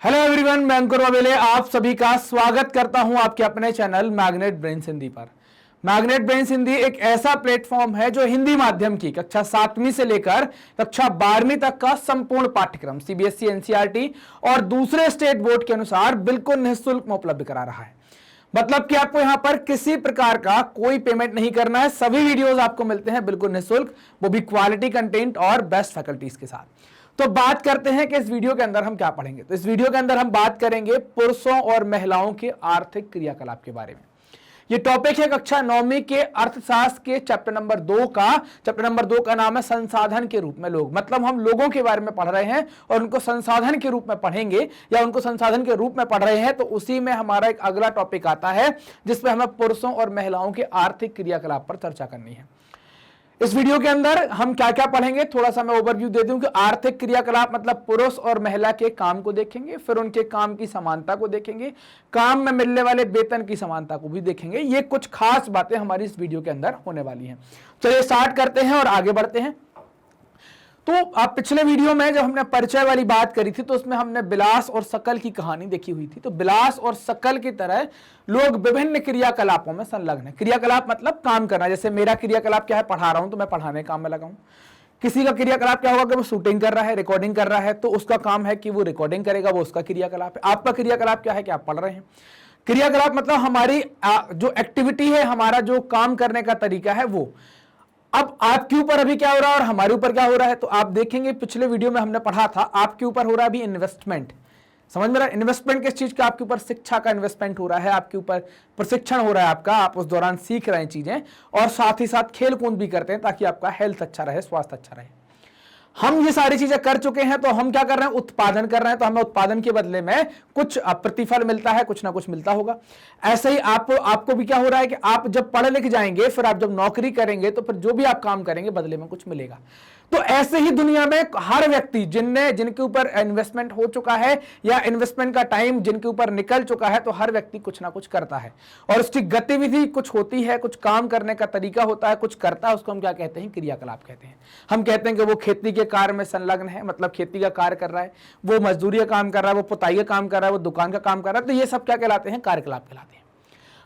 Hello everyone, मैं अंकुर वाबेले आप सभी का स्वागत करता हूं आपके अपने चैनल मैग्नेट ब्रेन्स हिंदी पर। मैग्नेट ब्रेन्स हिंदी एक ऐसा प्लेटफॉर्म है जो हिंदी माध्यम की कक्षा 7वीं से लेकर कक्षा 12वीं तक का संपूर्ण पाठ्यक्रम सीबीएसई, एनसीईआरटी और दूसरे स्टेट बोर्ड के अनुसार बिल्कुल निःशुल्क में उपलब्ध करा रहा है। मतलब कि आपको यहां पर किसी प्रकार का कोई पेमेंट नहीं करना है। सभी वीडियोस आपको मिलते हैं बिल्कुल निःशुल्क, वो भी क्वालिटी कंटेंट और बेस्ट फैकल्टीज के साथ। तो बात करते हैं कि इस वीडियो के अंदर हम क्या पढ़ेंगे। तो इस वीडियो के अंदर हम बात करेंगे पुरुषों और महिलाओं के आर्थिक क्रियाकलाप के बारे में। ये टॉपिक है कक्षा 9वीं के अर्थशास्त्र के चैप्टर नंबर 2 का। चैप्टर नंबर 2 का नाम है संसाधन के रूप में लोग। मतलब हम लोगों के बारे में पढ़ रहे हैं और उनको संसाधन के रूप में पढ़ेंगे या उनको संसाधन के रूप में पढ़ रहे हैं। तो उसी में हमारा एक अगला टॉपिक आता है जिसमें हमें पुरुषों और महिलाओं के आर्थिक क्रियाकलाप पर चर्चा करनी है। इस वीडियो के अंदर हम क्या क्या पढ़ेंगे, थोड़ा सा मैं ओवरव्यू दे दूं कि आर्थिक क्रियाकलाप मतलब पुरुष और महिला के काम को देखेंगे, फिर उनके काम की समानता को देखेंगे, काम में मिलने वाले वेतन की समानता को भी देखेंगे। ये कुछ खास बातें हमारी इस वीडियो के अंदर होने वाली हैं। चलिए स्टार्ट करते हैं और आगे बढ़ते हैं। तो आप पिछले वीडियो में जब हमने परिचय वाली बात करी थी तो उसमें हमने बिलास और सकल की कहानी देखी हुई थी। तो बिलास और सकल की तरह लोग विभिन्न क्रियाकलापों में संलग्न है। क्रियाकलाप मतलब काम करना। जैसे मेरा क्रियाकलाप क्या है, पढ़ा रहा हूं तो मैं पढ़ाने काम में लगा हूं। किसी का क्रियाकलाप क्या होगा कि वो शूटिंग कर रहा है, रिकॉर्डिंग कर रहा है, तो उसका काम है कि वो रिकॉर्डिंग करेगा, वो उसका क्रियाकलाप है। आपका क्रियाकलाप क्या है कि आप पढ़ रहे हैं। क्रियाकलाप मतलब हमारी जो एक्टिविटी है, हमारा जो काम करने का तरीका है वो। अब आपके ऊपर अभी क्या हो रहा है और हमारे ऊपर क्या हो रहा है, तो आप देखेंगे पिछले वीडियो में हमने पढ़ा था आपके ऊपर हो रहा है अभी इन्वेस्टमेंट। समझ में रहा है इन्वेस्टमेंट किस चीज का, आपके ऊपर शिक्षा का इन्वेस्टमेंट हो रहा है, आपके ऊपर प्रशिक्षण हो रहा है आपका, आप उस दौरान सीख रहे हैं चीजें और साथ ही साथ खेल कूद भी करते हैं ताकि आपका हेल्थ अच्छा रहे, स्वास्थ्य अच्छा रहे। हम ये सारी चीजें कर चुके हैं तो हम क्या कर रहे हैं, उत्पादन कर रहे हैं। तो हमें उत्पादन के बदले में कुछ प्रतिफल मिलता है, कुछ ना कुछ मिलता होगा। ऐसे ही आपको भी क्या हो रहा है कि आप जब पढ़ लिख जाएंगे, फिर आप जब नौकरी करेंगे तो फिर जो भी आप काम करेंगे बदले में कुछ मिलेगा। तो ऐसे ही दुनिया में हर व्यक्ति जिनके ऊपर इन्वेस्टमेंट हो चुका है या इन्वेस्टमेंट का टाइम जिनके ऊपर निकल चुका है, तो हर व्यक्ति कुछ ना कुछ करता है और उसकी गतिविधि कुछ होती है, कुछ काम करने का तरीका होता है, कुछ करता है। उसको हम क्या कहते हैं, क्रियाकलाप कहते हैं। हम कहते हैं कि वो खेती के कार्य में संलग्न है, मतलब खेती का कार्य कर रहा है, वो मजदूरी का काम कर रहा है, वो पुताई का काम कर रहा है, वो दुकान का काम कर रहा है। तो ये सब क्या कहलाते हैं, कार्यकलाप कहलाते हैं।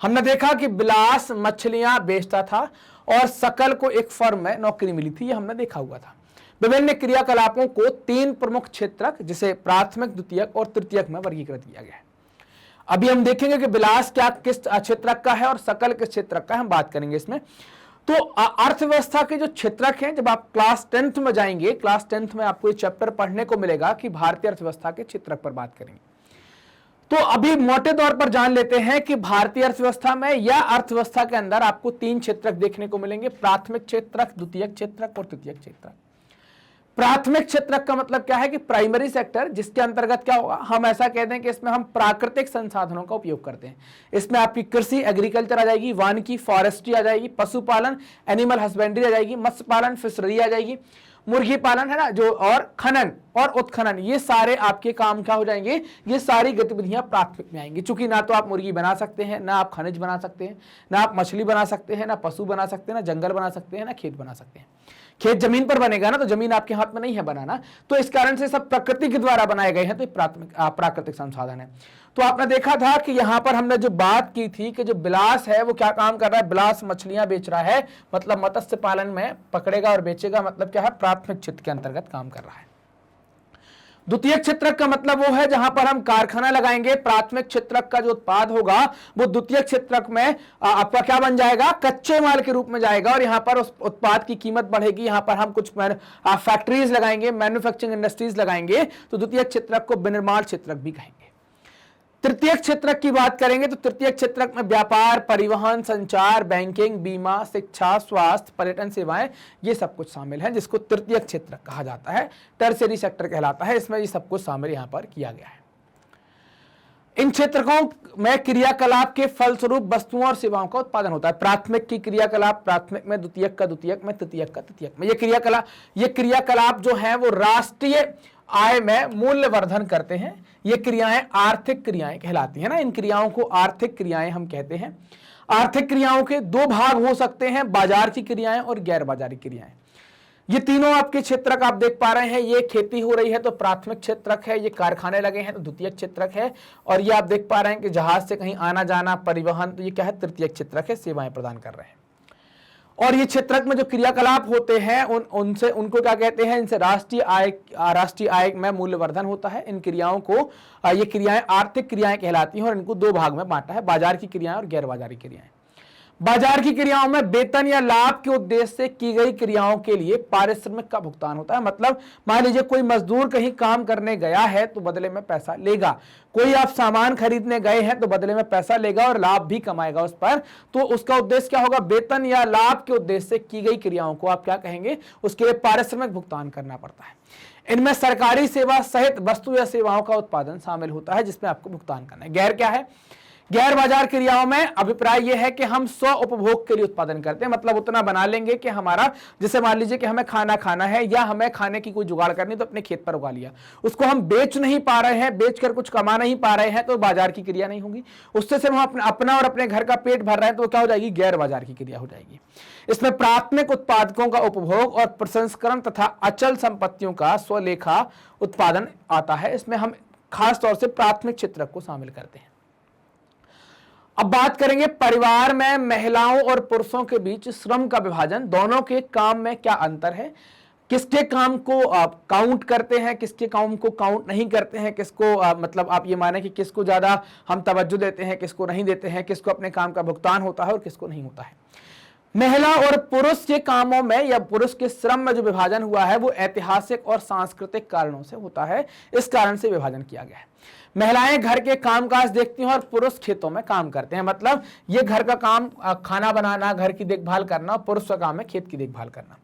हमने देखा कि बिलास मछलियां बेचता था और सकल को एक फर्म में नौकरी मिली थी, ये हमने देखा हुआ था। विभिन्न क्रियाकलापों को 3 प्रमुख क्षेत्रक जिसे प्राथमिक, द्वितीयक और तृतीयक में वर्गीकृत किया गया है। अभी हम देखेंगे कि बिलास क्या किस क्षेत्रक का है और सकल किस क्षेत्रक का है, हम बात करेंगे इसमें। तो अर्थव्यवस्था के जो क्षेत्रक हैं, जब आप क्लास 10th में जाएंगे, क्लास 10th में आपको ये चैप्टर पढ़ने को मिलेगा कि भारतीय अर्थव्यवस्था के क्षेत्रक पर बात करेंगे। तो अभी मोटे तौर पर जान लेते हैं कि भारतीय अर्थव्यवस्था में या अर्थव्यवस्था के अंदर आपको 3 क्षेत्रक देखने को मिलेंगे, प्राथमिक क्षेत्रक, द्वितीयक क्षेत्रक और तृतीयक क्षेत्रक। प्राथमिक क्षेत्रक का मतलब क्या है कि प्राइमरी सेक्टर, जिसके अंतर्गत क्या होगा, हम ऐसा कहते हैं कि इसमें हम प्राकृतिक संसाधनों का उपयोग करते हैं। इसमें आपकी कृषि, एग्रीकल्चर आ जाएगी, वानिकी, फॉरेस्ट्री आ जाएगी, पशुपालन, एनिमल हस्बेंड्री आ जाएगी, मत्स्य पालन, फिशरी आ जाएगी, मुर्गी पालन है ना जो, और खनन और उत्खनन, ये सारे आपके काम क्या हो जाएंगे, ये सारी गतिविधियां प्राथमिक में आएंगी। चूंकि ना तो आप मुर्गी बना सकते हैं, ना आप खनिज बना सकते हैं, ना आप मछली बना सकते हैं, ना पशु बना सकते हैं, ना जंगल बना सकते हैं, ना खेत बना सकते हैं। खेत जमीन पर बनेगा ना, तो जमीन आपके हाथ में नहीं है बनाना, तो इस कारण से सब प्रकृति के द्वारा बनाए गए हैं, तो प्राकृतिक संसाधन है। तो आपने देखा था कि यहां पर हमने जो बात की थी कि जो बिलास है वो क्या काम कर रहा है, बिलास मछलियां बेच रहा है, मतलब मत्स्य पालन में पकड़ेगा और बेचेगा, मतलब क्या है, प्राथमिक क्षेत्र के अंतर्गत काम कर रहा है। द्वितीय क्षेत्रक का मतलब वो है जहां पर हम कारखाना लगाएंगे। प्राथमिक क्षेत्रक का जो उत्पाद होगा वो द्वितीय क्षेत्रक में आपका क्या बन जाएगा, कच्चे माल के रूप में जाएगा और यहां पर उस उत्पाद की कीमत बढ़ेगी। यहां पर हम कुछ फैक्ट्रीज लगाएंगे, मैन्युफैक्चरिंग इंडस्ट्रीज लगाएंगे, तो द्वितीय क्षेत्रक को विनिर्माण क्षेत्रक भी कहेंगे। तृतीय क्षेत्रक की बात करेंगे तो तृतीय क्षेत्रक में व्यापार, परिवहन, संचार, बैंकिंग, बीमा, शिक्षा, स्वास्थ्य, पर्यटन सेवाएं, ये सब कुछ शामिल है, जिसको तृतीय क्षेत्रक कहा जाता है, टर्शियरी सेक्टर कहलाता है। इसमें ये सब कुछ शामिल यहां पर किया गया है। इन क्षेत्रकों में क्रियाकलाप के फलस्वरूप वस्तुओं और सेवाओं का उत्पादन होता है। प्राथमिक की क्रियाकलाप प्राथमिक में, द्वितीयक का द्वितीयक में, तृतीयक का तृतीयक में। ये क्रियाकलाप जो है वो राष्ट्रीय आय में मूल्यवर्धन करते हैं। ये क्रियाएं आर्थिक क्रियाएं कहलाती है ना, इन क्रियाओं को आर्थिक क्रियाएं हम कहते हैं। आर्थिक क्रियाओं के 2 भाग हो सकते हैं, बाजार की क्रियाएं और गैर बाजारी क्रियाएं। ये तीनों आपके क्षेत्रक आप देख पा रहे हैं, ये खेती हो रही है तो प्राथमिक क्षेत्रक है, ये कारखाने लगे हैं तो द्वितीयक क्षेत्रक है, और ये आप देख पा रहे हैं कि जहाज से कहीं आना जाना परिवहन, तो ये क्या है, तृतीयक क्षेत्रक है, सेवाएं प्रदान कर रहे हैं। और ये क्षेत्रक में जो क्रियाकलाप होते हैं उनसे उनको क्या कहते हैं, इनसे राष्ट्रीय आय में मूल्यवर्धन होता है। इन क्रियाओं को ये क्रियाएं आर्थिक क्रियाएं कहलाती हैं और इनको दो भाग में बांटा है, बाजार की क्रियाएं और गैर बाजारी क्रियाएं। बाजार की क्रियाओं में वेतन या लाभ के उद्देश्य से की गई क्रियाओं के लिए पारिश्रमिक का भुगतान होता है। मतलब मान लीजिए कोई मजदूर कहीं काम करने गया है तो बदले में पैसा लेगा, कोई आप सामान खरीदने गए हैं तो बदले में पैसा लेगा और लाभ भी कमाएगा उस पर, तो उसका उद्देश्य क्या होगा, वेतन या लाभ के उद्देश्य से की गई क्रियाओं को आप क्या कहेंगे, उसके लिए पारिश्रमिक भुगतान करना पड़ता है। इनमें सरकारी सेवा सहित वस्तु या सेवाओं का उत्पादन शामिल होता है जिसमें आपको भुगतान करना है। गैर क्या है, गैर बाजार क्रियाओं में अभिप्राय यह है कि हम स्व उपभोग के लिए उत्पादन करते हैं, मतलब उतना बना लेंगे कि हमारा, जैसे मान लीजिए कि हमें खाना खाना है या हमें खाने की कोई जुगाड़ करनी तो अपने खेत पर उगा लिया, उसको हम बेच नहीं पा रहे हैं, बेच कर कुछ कमा नहीं पा रहे हैं तो बाजार की क्रिया नहीं होगी। उससे सिर्फ हम अपना और अपने घर का पेट भर रहे हैं तो क्या हो जाएगी, गैर बाजार की क्रिया हो जाएगी। इसमें प्राथमिक उत्पादकों का उपभोग और प्रसंस्करण तथा अचल संपत्तियों का स्वलेखा उत्पादन आता है। इसमें हम खास तौर से प्राथमिक क्षेत्र को शामिल करते हैं। अब बात करेंगे परिवार में महिलाओं और पुरुषों के बीच श्रम का विभाजन, दोनों के काम में क्या अंतर है, किसके काम को आप काउंट करते हैं, किसके काम को काउंट नहीं करते हैं, किसको मतलब आप ये माने कि किसको ज्यादा हम तवज्जो देते हैं, किसको नहीं देते हैं, किसको अपने काम का भुगतान होता है और किसको नहीं होता है। महिला और पुरुष के कामों में या पुरुष के श्रम में जो विभाजन हुआ है वो ऐतिहासिक और सांस्कृतिक कारणों से होता है, इस कारण से विभाजन किया गया है। महिलाएं घर के कामकाज देखती हैं और पुरुष खेतों में काम करते हैं, मतलब ये घर का काम खाना बनाना, घर की देखभाल करना, पुरुष का काम है खेत की देखभाल करना।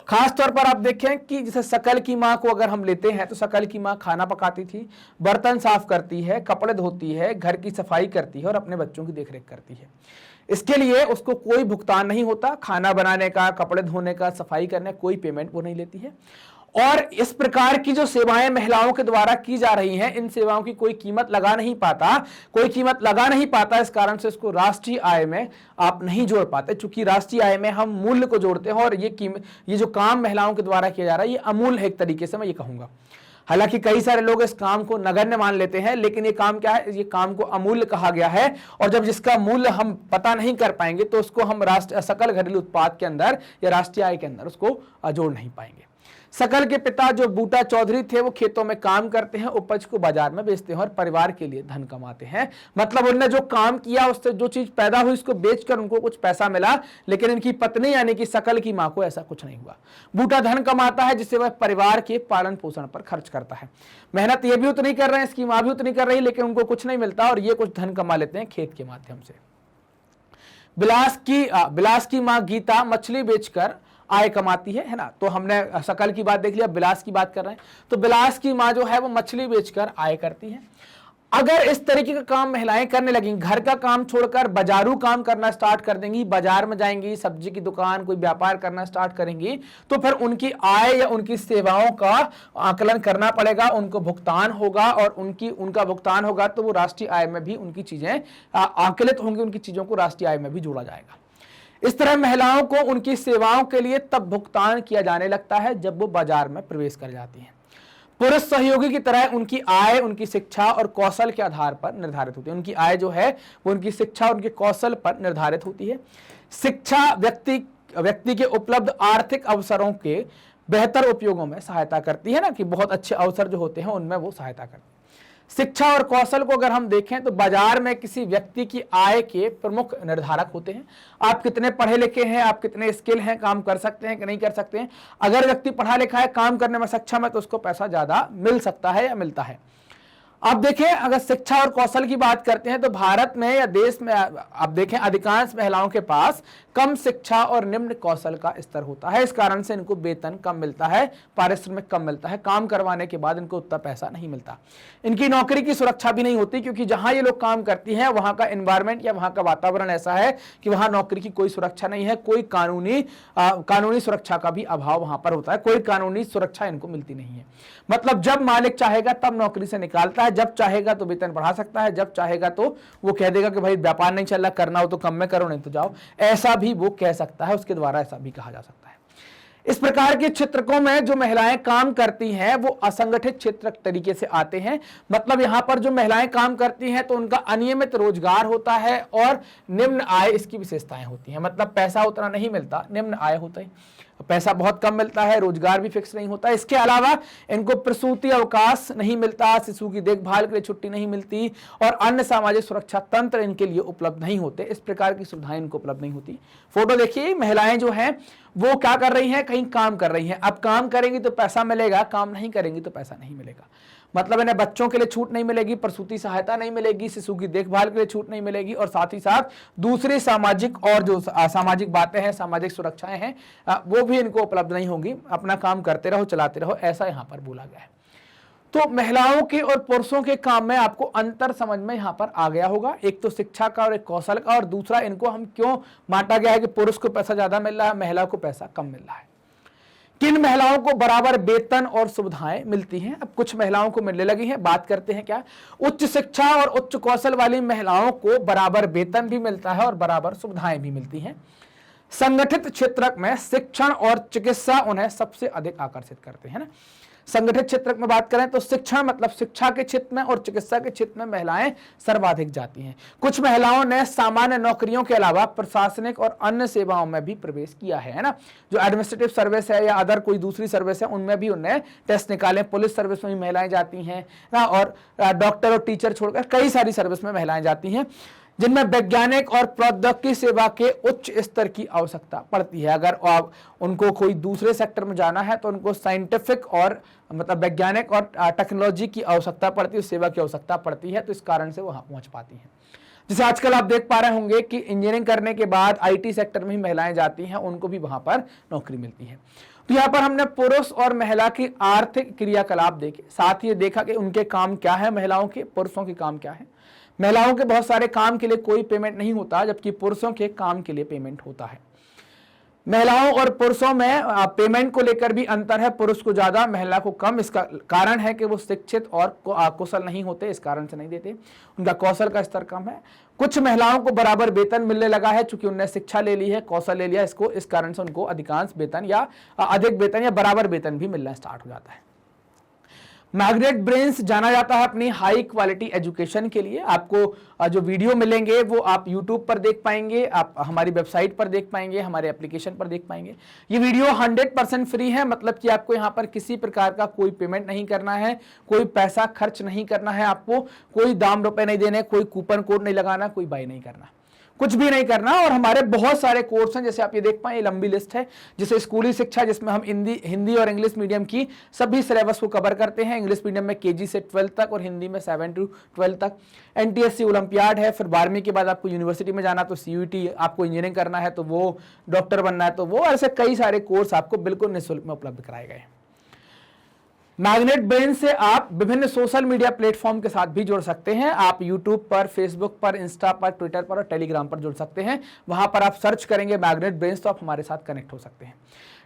खास तौर पर आप देखें कि जैसे शकल की माँ को अगर हम लेते हैं तो शकल की माँ खाना पकाती थी, बर्तन साफ करती है, कपड़े धोती है, घर की सफाई करती है और अपने बच्चों की देखरेख करती है। इसके लिए उसको कोई भुगतान नहीं होता, खाना बनाने का, कपड़े धोने का, सफाई करने कोई पेमेंट वो नहीं लेती है। और इस प्रकार की जो सेवाएं महिलाओं के द्वारा की जा रही हैं, इन सेवाओं की कोई कीमत लगा नहीं पाता, इस कारण से इसको राष्ट्रीय आय में आप नहीं जोड़ पाते। चूंकि राष्ट्रीय आय में हम मूल्य को जोड़ते हैं और ये जो काम महिलाओं के द्वारा किया जा रहा है ये अमूल्य है एक तरीके से मैं ये कहूंगा। हालांकि कई सारे लोग इस काम को नगण्य मान लेते हैं, लेकिन ये काम क्या है, ये काम को अमूल्य कहा गया है। और जब जिसका मूल्य हम पता नहीं कर पाएंगे तो उसको हम सकल घरेलू उत्पाद के अंदर या राष्ट्रीय आय के अंदर उसको जोड़ नहीं पाएंगे। शकल के पिता जो बूटा चौधरी थे वो खेतों में काम करते हैं, उपज को बाजार में बेचते हैं और परिवार के लिए धन कमाते हैं। मतलब उन्होंने जो काम किया उससे जो चीज पैदा हुई उसको बेचकर उनको कुछ पैसा मिला, लेकिन इनकी पत्नी यानी कि शकल की मां को ऐसा कुछ नहीं हुआ। बूटा धन कमाता है जिससे वह परिवार के पालन पोषण पर खर्च करता है। मेहनत ये भी उतनी कर रहे हैं, इसकी मां भी उतनी कर रही है, लेकिन उनको कुछ नहीं मिलता और ये कुछ धन कमा लेते हैं खेत के माध्यम से। बिलास की मां गीता मछली बेचकर आय कमाती है ना। तो हमने शकल की बात देख लिया, बिलास की बात कर रहे हैं, तो बिलास की मां जो है वो मछली बेचकर आय करती है। अगर इस तरीके का काम महिलाएं करने लगेंगी, घर का काम छोड़कर बाजारू काम करना स्टार्ट कर देंगी, बाजार में जाएंगी, सब्जी की दुकान कोई व्यापार करना स्टार्ट करेंगी, तो फिर उनकी आय या उनकी सेवाओं का आकलन करना पड़ेगा, उनको भुगतान होगा और उनका भुगतान होगा तो वो राष्ट्रीय आय में भी उनकी चीजें आकलित होंगी, उनकी चीजों को राष्ट्रीय आय में भी जोड़ा जाएगा। इस तरह महिलाओं को उनकी सेवाओं के लिए तब भुगतान किया जाने लगता है जब वो बाजार में प्रवेश कर जाती हैं। पुरुष सहयोगी की तरह उनकी आय उनकी शिक्षा और कौशल के आधार पर निर्धारित होती है। उनकी आय जो है वो उनकी शिक्षा और उनके कौशल पर निर्धारित होती है। शिक्षा व्यक्ति के उपलब्ध आर्थिक अवसरों के बेहतर उपयोगों में सहायता करती है ना, कि बहुत अच्छे अवसर जो होते हैं उनमें वो सहायता करती है। शिक्षा और कौशल को अगर हम देखें तो बाजार में किसी व्यक्ति की आय के प्रमुख निर्धारक होते हैं। आप कितने पढ़े लिखे हैं, आप कितने स्किल हैं, काम कर सकते हैं कि नहीं कर सकते हैं। अगर व्यक्ति पढ़ा लिखा है, काम करने में सक्षम है, तो उसको पैसा ज्यादा मिल सकता है या मिलता है। अब देखें, अगर शिक्षा और कौशल की बात करते हैं तो भारत में या देश में आप देखें अधिकांश महिलाओं के पास कम शिक्षा और निम्न कौशल का स्तर होता है। इस कारण से इनको वेतन कम मिलता है, पारिश्रमिक कम मिलता है, काम करवाने के बाद इनको उतना पैसा नहीं मिलता। इनकी नौकरी की सुरक्षा भी नहीं होती, क्योंकि जहां ये लोग काम करती हैं वहां का एनवायरमेंट या वहां का वातावरण ऐसा है कि वहां नौकरी की कोई सुरक्षा नहीं है, कोई कानूनी सुरक्षा का भी अभाव वहां पर होता है, कोई कानूनी सुरक्षा इनको मिलती नहीं है। मतलब जब मालिक चाहेगा तब नौकरी से निकालता है, जब चाहेगा तो वेतन बढ़ा सकता है, जब चाहेगा तो वो कह देगा कि भाई व्यापार नहीं चल रहा, करना हो तो कम में करो, नहीं तो जाओ, ऐसा भी वो कह सकता है, उसके द्वारा ऐसा भी कहा जा सकता है। इस प्रकार के क्षेत्रकों में जो महिलाएं काम करती हैं वो असंगठित क्षेत्र तरीके से आते हैं। मतलब यहां पर जो महिलाएं काम करती हैं तो उनका अनियमित रोजगार होता है और निम्न आय इसकी विशेषताएं होती हैं। मतलब पैसा उतना नहीं मिलता, निम्न आय होता है, पैसा बहुत कम मिलता है, रोजगार भी फिक्स नहीं होता। इसके अलावा इनको प्रसूति अवकाश नहीं मिलता, शिशु की देखभाल के लिए छुट्टी नहीं मिलती और अन्य सामाजिक सुरक्षा तंत्र इनके लिए उपलब्ध नहीं होते। इस प्रकार की सुविधाएं इनको उपलब्ध नहीं होती। फोटो देखिए, महिलाएं जो हैं वो क्या कर रही हैं, कहीं काम कर रही हैं। अब काम करेंगी तो पैसा मिलेगा, काम नहीं करेंगी तो पैसा नहीं मिलेगा। मतलब इन्हें बच्चों के लिए छूट नहीं मिलेगी, प्रसूति सहायता नहीं मिलेगी, शिशु की देखभाल के लिए छूट नहीं मिलेगी और साथ ही साथ दूसरी सामाजिक और जो सामाजिक बातें हैं, सामाजिक सुरक्षाएं हैं, वो भी इनको उपलब्ध नहीं होंगी। अपना काम करते रहो, चलाते रहो, ऐसा यहां पर बोला गया है। तो महिलाओं के और पुरुषों के काम में आपको अंतर समझ में यहां पर आ गया होगा। एक तो शिक्षा का और एक कौशल का, और दूसरा इनको हम क्यों बांटा गया है कि पुरुष को पैसा ज्यादा मिल रहा है, महिला को पैसा कम मिल रहा है। किन महिलाओं को बराबर वेतन और सुविधाएं मिलती हैं? अब कुछ महिलाओं को मिलने लगी हैं, बात करते हैं क्या। उच्च शिक्षा और उच्च कौशल वाली महिलाओं को बराबर वेतन भी मिलता है और बराबर सुविधाएं भी मिलती हैं। संगठित क्षेत्र में शिक्षण और चिकित्सा उन्हें सबसे अधिक आकर्षित करते हैं ना। संगठित क्षेत्र में बात करें तो शिक्षण मतलब शिक्षा के क्षेत्र में और चिकित्सा के क्षेत्र में महिलाएं सर्वाधिक जाती हैं। कुछ महिलाओं ने सामान्य नौकरियों के अलावा प्रशासनिक और अन्य सेवाओं में भी प्रवेश किया है ना। जो एडमिनिस्ट्रेटिव सर्विस है या अदर कोई दूसरी सर्विस है उनमें भी उन्हें टेस्ट निकाले। पुलिस सर्विस में भी महिलाएं जाती हैं ना, और डॉक्टर और टीचर छोड़कर कई सारी सर्विस में महिलाएं जाती हैं जिनमें वैज्ञानिक और प्रौद्योगिकी सेवा के उच्च स्तर की आवश्यकता पड़ती है। अगर उनको कोई दूसरे सेक्टर में जाना है तो उनको साइंटिफिक और मतलब वैज्ञानिक और टेक्नोलॉजी की आवश्यकता पड़ती है, सेवा की आवश्यकता पड़ती है, तो इस कारण से वहां पहुंच पाती हैं। जैसे आजकल आप देख पा रहे होंगे कि इंजीनियरिंग करने के बाद आईटी सेक्टर में ही महिलाएं जाती हैं, उनको भी वहां पर नौकरी मिलती है। तो यहाँ पर हमने पुरुष और महिला की आर्थिक क्रियाकलाप देखे, साथ ही देखा कि उनके काम क्या है, महिलाओं के, पुरुषों के काम क्या है। महिलाओं के बहुत सारे काम के लिए कोई पेमेंट नहीं होता, जबकि पुरुषों के काम के लिए पेमेंट होता है। महिलाओं और पुरुषों में पेमेंट को लेकर भी अंतर है, पुरुष को ज्यादा, महिला को कम। इसका कारण है कि वो शिक्षित और कुशल नहीं होते, इस कारण से नहीं देते, उनका कौशल का स्तर कम है। कुछ महिलाओं को बराबर वेतन मिलने लगा है चूंकि उन्होंने शिक्षा ले ली है, कौशल ले लिया, इस कारण से उनको अधिकांश वेतन या अधिक वेतन या बराबर वेतन भी मिलना स्टार्ट हो जाता है। मैग्नेट ब्रेन्स जाना जाता है अपनी हाई क्वालिटी एजुकेशन के लिए। आपको जो वीडियो मिलेंगे वो आप YouTube पर देख पाएंगे, आप हमारी वेबसाइट पर देख पाएंगे, हमारे एप्लीकेशन पर देख पाएंगे। ये वीडियो 100% फ्री है, मतलब कि आपको यहाँ पर किसी प्रकार का कोई पेमेंट नहीं करना है, कोई पैसा खर्च नहीं करना है, आपको कोई दाम रुपए नहीं देने, कोई कूपन कोड नहीं लगाना, कोई बाय नहीं करना, कुछ भी नहीं करना। और हमारे बहुत सारे कोर्स हैं, जैसे आप ये देख पाए, ये लंबी लिस्ट है। जैसे स्कूली शिक्षा, जिसमें हम हिंदी और इंग्लिश मीडियम की सभी सिलेबस को कवर करते हैं। इंग्लिश मीडियम में KG से 12 तक और हिंदी में 7 to 12 तक। NTSC ओलंपियाड है। फिर 12वीं के बाद आपको यूनिवर्सिटी में जाना तो CUET, आपको इंजीनियरिंग करना है तो वो, डॉक्टर बनना है तो वो, ऐसे कई सारे कोर्स आपको बिल्कुल निःशुल्क में उपलब्ध कराए गए। मैग्नेट ब्रेन से आप विभिन्न सोशल मीडिया प्लेटफॉर्म के साथ भी जुड़ सकते हैं। आप YouTube पर, Facebook पर, इंस्टा पर, ट्विटर पर और टेलीग्राम पर जुड़ सकते हैं। वहां पर आप सर्च करेंगे मैग्नेट ब्रेन्स तो आप हमारे साथ कनेक्ट हो सकते हैं।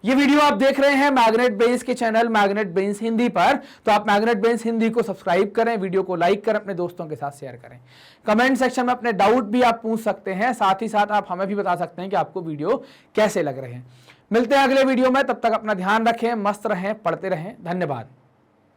ये वीडियो आप देख रहे हैं मैग्नेट ब्रेन्स के चैनल मैग्नेट ब्रेन्स हिंदी पर, तो आप मैग्नेट ब्रेन्स हिंदी को सब्सक्राइब करें, वीडियो को लाइक करें, अपने दोस्तों के साथ शेयर करें। कमेंट सेक्शन में अपने डाउट भी आप पूछ सकते हैं, साथ ही साथ आप हमें भी बता सकते हैं कि आपको वीडियो कैसे लग रहे हैं। मिलते हैं अगले वीडियो में, तब तक अपना ध्यान रखें, मस्त रहें, पढ़ते रहें। धन्यवाद।